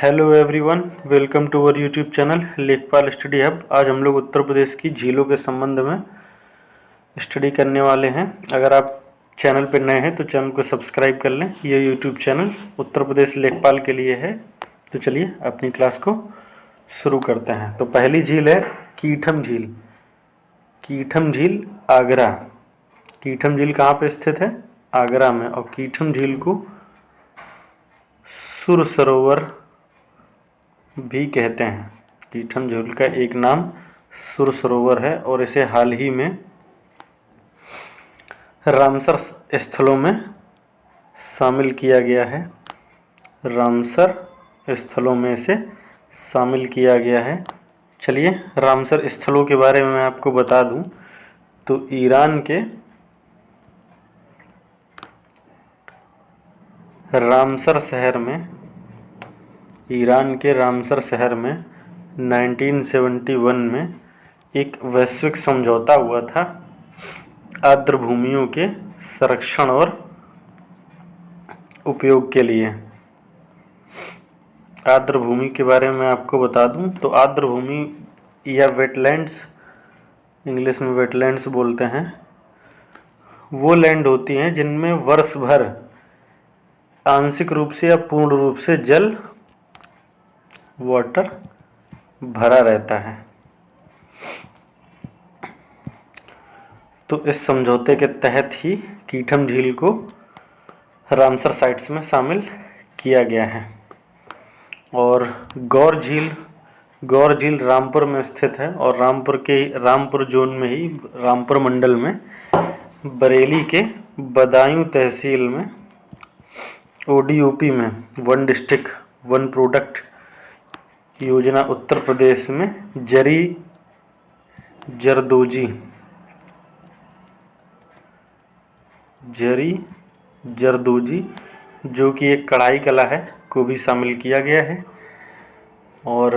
Hello everyone, welcome to our YouTube channel Lekhpal study hub. आज हम लोग उत्तर प्रदेश की झीलों के संबंध में स्टडी करने वाले हैं। अगर आप चैनल पर नए हैं तो चैनल को सब्सक्राइब कर लें। ये यूट्यूब चैनल उत्तर प्रदेश लेखपाल के लिए है। तो चलिए अपनी क्लास को शुरू करते हैं। तो पहली झील है कीठम झील। कीठम झील आगरा। कीठम झील कहाँ पे स्थित है? आगरा में। और कीठम झील को सुर सरोवर भी कहते हैं। कीठम झील का एक नाम सुर सरोवर है और इसे हाल ही में रामसर स्थलों में शामिल किया गया है। रामसर स्थलों में इसे शामिल किया गया है। चलिए रामसर स्थलों के बारे में मैं आपको बता दूं तो ईरान के रामसर शहर में 1971 में एक वैश्विक समझौता हुआ था आर्द्र भूमियों के संरक्षण और उपयोग के लिए। आर्द्र भूमि के बारे में आपको बता दूं तो आर्द्र भूमि या वेटलैंड्स, इंग्लिश में वेटलैंड्स बोलते हैं, वो लैंड होती हैं जिनमें वर्ष भर आंशिक रूप से या पूर्ण रूप से जल वाटर भरा रहता है। तो इस समझौते के तहत ही कीठम झील को रामसर साइट्स में शामिल किया गया है। और गौर झील रामपुर में स्थित है और रामपुर जोन में ही, रामपुर मंडल में, बरेली के बदायूं तहसील में, ओडीओपी में, वन डिस्ट्रिक्ट वन प्रोडक्ट योजना उत्तर प्रदेश में जरदोजी जो कि एक कढ़ाई कला है को भी शामिल किया गया है। और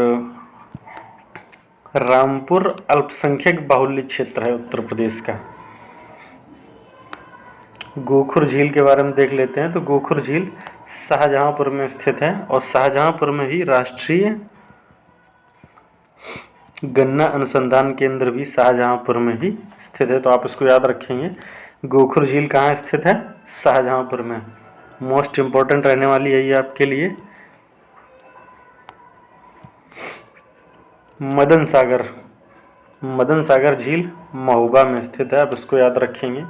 रामपुर अल्पसंख्यक बाहुल्य क्षेत्र है उत्तर प्रदेश का। गोखुर झील के बारे में देख लेते हैं। तो गोखुर झील शाहजहांपुर में स्थित है और शाहजहांपुर में ही राष्ट्रीय गन्ना अनुसंधान केंद्र भी शाहजहांपुर में ही स्थित है। तो आप इसको याद रखेंगे। गोखुर झील कहाँ स्थित है? शाहजहांपुर में। मोस्ट इम्पोर्टेंट रहने वाली है ये आपके लिए। मदन सागर झील महोबा में स्थित है, आप इसको याद रखेंगे।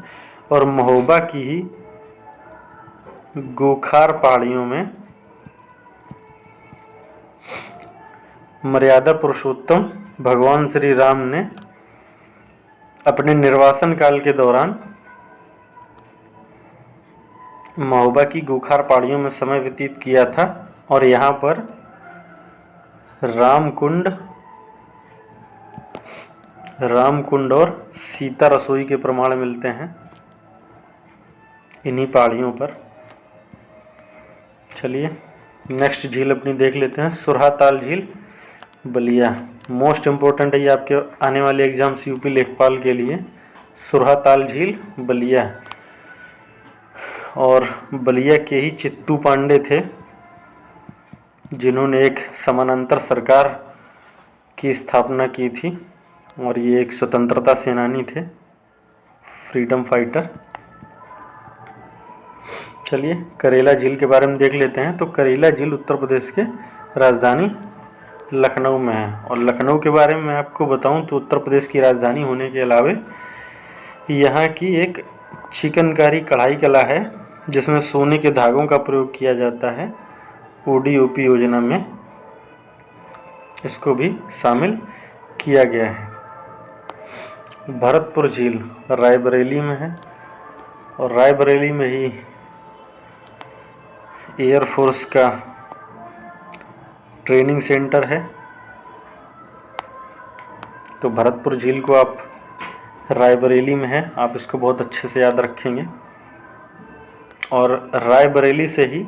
और महोबा की ही गोखार पहाड़ियों में मर्यादा पुरुषोत्तम भगवान श्री राम ने अपने निर्वासन काल के दौरान महोबा की गोखार पहाड़ियों में समय व्यतीत किया था। और यहाँ पर रामकुंड और सीता रसोई के प्रमाण मिलते हैं इन्हीं पहाड़ियों पर। चलिए नेक्स्ट झील अपनी देख लेते हैं। सुरहाताल झील बलिया। मोस्ट इम्पोर्टेंट है ये आपके आने वाले एग्जाम्स यूपी लेखपाल के लिए। सुरहाताल झील बलिया। और बलिया के ही चित्तू पांडे थे जिन्होंने एक समानांतर सरकार की स्थापना की थी और ये एक स्वतंत्रता सेनानी थे, फ्रीडम फाइटर। चलिए करेला झील के बारे में देख लेते हैं। तो करेला झील उत्तर प्रदेश के राजधानी लखनऊ में है। और लखनऊ के बारे में मैं आपको बताऊं तो उत्तर प्रदेश की राजधानी होने के अलावे यहाँ की एक चिकनकारी कढ़ाई कला है जिसमें सोने के धागों का प्रयोग किया जाता है। ओडीओपी योजना में इसको भी शामिल किया गया है। भरतपुर झील रायबरेली में है और रायबरेली में ही एयरफोर्स का ट्रेनिंग सेंटर है। तो भरतपुर झील को आप रायबरेली में है, आप इसको बहुत अच्छे से याद रखेंगे। और रायबरेली से ही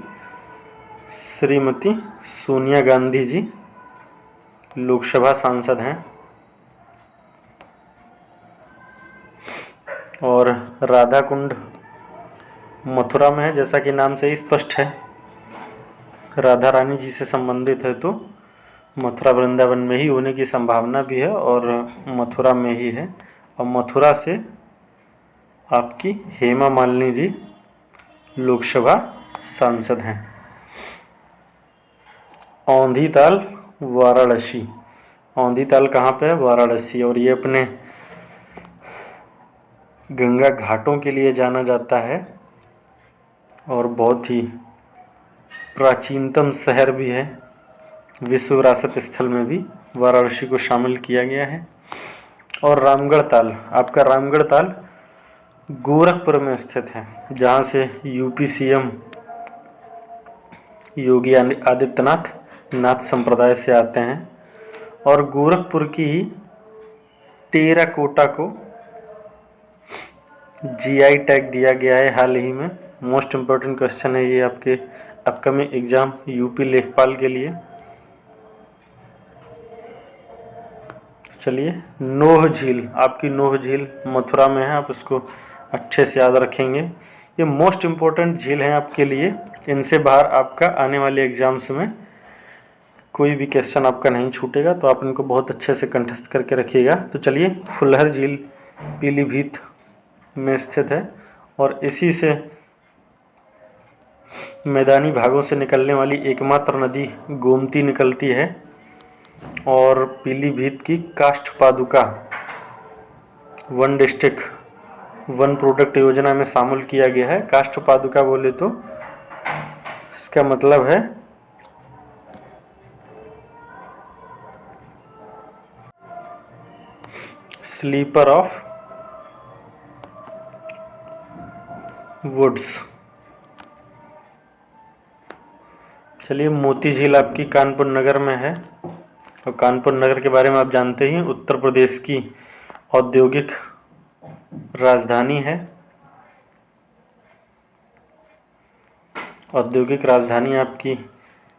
श्रीमती सोनिया गांधी जी लोकसभा सांसद हैं। और राधा कुंड मथुरा में है, जैसा कि नाम से ही स्पष्ट है। राधा रानी जी से संबंधित है तो मथुरा वृंदावन में ही होने की संभावना भी है और मथुरा में ही है। और मथुरा से आपकी हेमा मालिनी जी लोकसभा सांसद हैं। औंधी ताल वाराणसी, औंधी ताल कहाँ पे है? वाराणसी। और ये अपने गंगा घाटों के लिए जाना जाता है और बहुत ही प्राचीनतम शहर भी है। विश्व विरासत स्थल में भी वाराणसी को शामिल किया गया है। और रामगढ़ ताल, आपका रामगढ़ ताल गोरखपुर में स्थित है, जहाँ से यूपी सीएम योगी आदित्यनाथ नाथ संप्रदाय से आते हैं। और गोरखपुर की ही टेराकोटा को जीआई टैग दिया गया है हाल ही में। मोस्ट इम्पोर्टेंट क्वेश्चन है ये आपके अपकमिंग एग्जाम यूपी लेखपाल के लिए। चलिए, नोह झील, आपकी नोह झील मथुरा में है, आप उसको अच्छे से याद रखेंगे। ये मोस्ट इम्पोर्टेंट झील है आपके लिए। इनसे बाहर आपका आने वाले एग्जाम्स में कोई भी क्वेश्चन आपका नहीं छूटेगा, तो आप इनको बहुत अच्छे से कंठस्थ करके रखिएगा। तो चलिए, फुलहर झील पीलीभीत में स्थित है और इसी से मैदानी भागों से निकलने वाली एकमात्र नदी गोमती निकलती है। और पीलीभीत की काष्ठ पादुका वन डिस्ट्रिक्ट वन प्रोडक्ट योजना में शामिल किया गया है। काष्ठ पादुका बोले तो इसका मतलब है स्लीपर ऑफ वुड्स। चलिए, मोती झील आपकी कानपुर नगर में है और कानपुर नगर के बारे में आप जानते ही, उत्तर प्रदेश की औद्योगिक राजधानी है। औद्योगिक राजधानी आपकी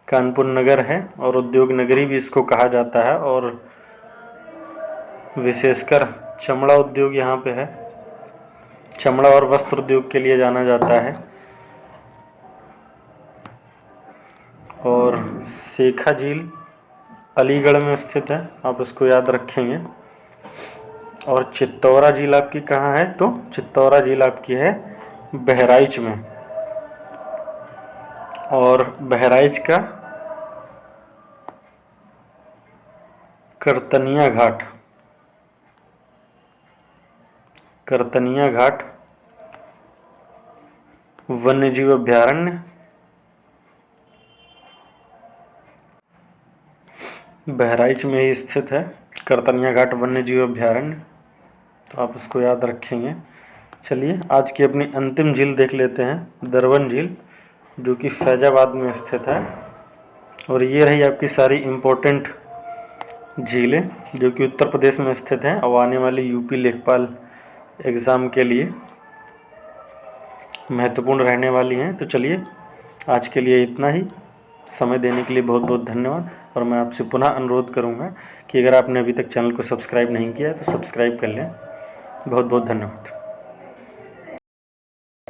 कानपुर नगर है और उद्योग नगरी भी इसको कहा जाता है। और विशेषकर चमड़ा उद्योग यहाँ पे है, चमड़ा और वस्त्र उद्योग के लिए जाना जाता है। और शेखा झील अलीगढ़ में स्थित है, आप इसको याद रखेंगे। और चित्तौरा झील आपकी कहाँ है? तो चित्तौरा झील आपकी है बहराइच में। और बहराइच का करतनिया घाट, करतनिया घाट वन्यजीव अभयारण्य बहराइच में ही स्थित है, करतनिया घाट वन्यजीव अभयारण्य, तो आप इसको याद रखेंगे। चलिए, आज की अपनी अंतिम झील देख लेते हैं, दरवन झील, जो कि फैजाबाद में स्थित है। और ये रही आपकी सारी इम्पोर्टेंट झीलें जो कि उत्तर प्रदेश में स्थित हैं और आने वाली यूपी लेखपाल एग्ज़ाम के लिए महत्वपूर्ण रहने वाली हैं। तो चलिए, आज के लिए इतना ही। समय देने के लिए बहुत बहुत धन्यवाद। और मैं आपसे पुनः अनुरोध करूंगा कि अगर आपने अभी तक चैनल को सब्सक्राइब नहीं किया है तो सब्सक्राइब कर लें। बहुत बहुत धन्यवाद।